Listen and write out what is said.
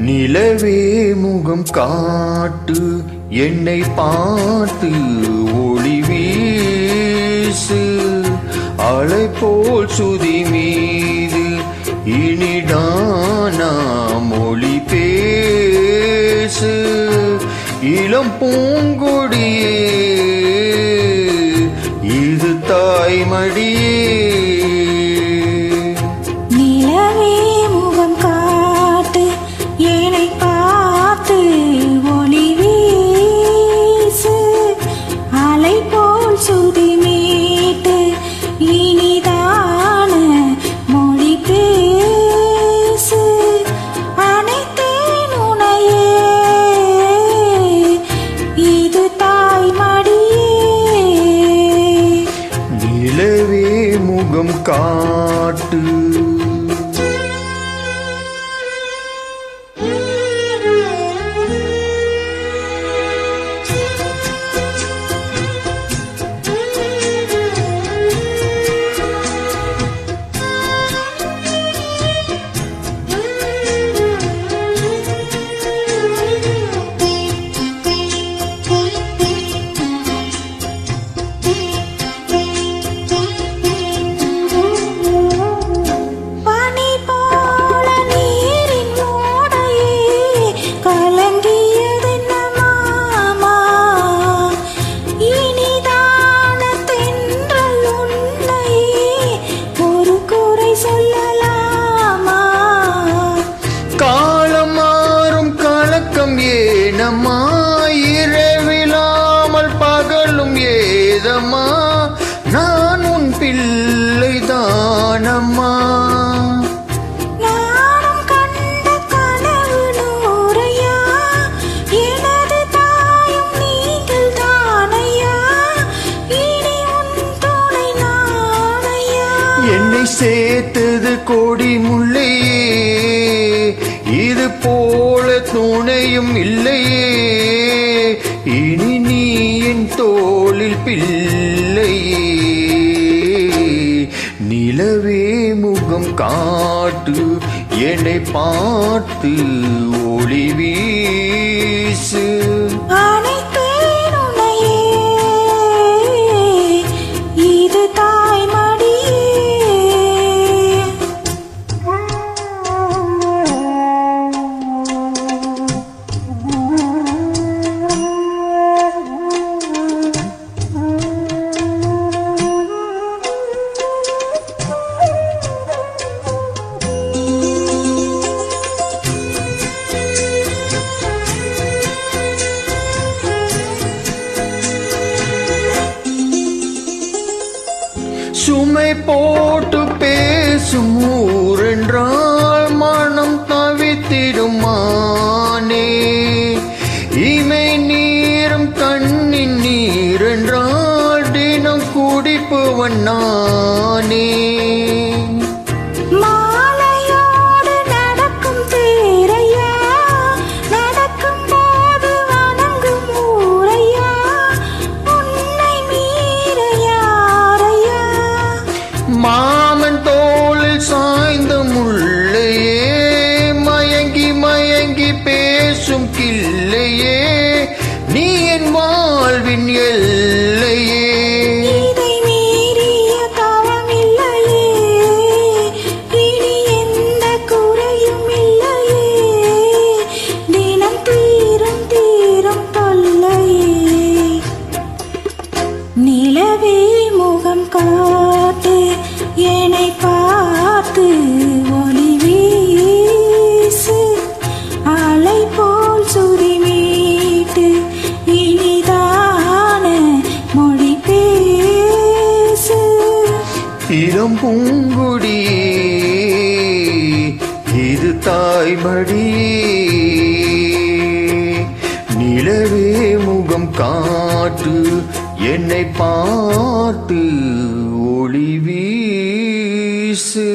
நிலவே முகம் காட்டு என்னை பார்த்து ஒளி வீசு அலை போல் சுதி மீது இனிடானா மொழி பேசு இளம் பூங்கொடியே இது தாய்மடியே முகம் காட்டு ஏனம்மா இரவிலாமல் பகலும் ஏதம்மா நான் உன் பிள்ளை தானம்மா நானும் கண்ட கனவு நூறையா எனது தாயும் நீங்கள் தானையா இனி உன் துணை நானையா என்னை சேர்த்தது கொடி முல்லையே இது போல துணையும் இல்லையே இனி நீ என் தோளில் பிள்ளையே நிலவே முகம் காட்டு என்னை பார்த்து ஒளி வீசு சுமை போட்டு பேசும் ஊரென்றால் மனம் தவித்திடுமானே இமை நீரும் கண்ணின் நீரென்றால் தினம் குடிப்பவன் நானே மாமன் தோளில் சாய்ந்த முள்ளையே மயங்கி மயங்கி பேசும் கிள்ளையே நீ என் வாழ்வின் எல்லையே இதை மீறிய தவம் இல்லையே இனி எந்த குறையும் இல்லையே தினம் தீரும் தீரும் தொல்லையே நிலவே முகம் காட்டு என்னை பார்த்து ஒளி வீசு அலை போல் சுதி மீட்டு இனிதான மொழி பேசு இளம் பூங்குடியே இது தாய்மடியே நிலவே முகம் காட்டு என்னை பார்த்து ஒளி வீசு.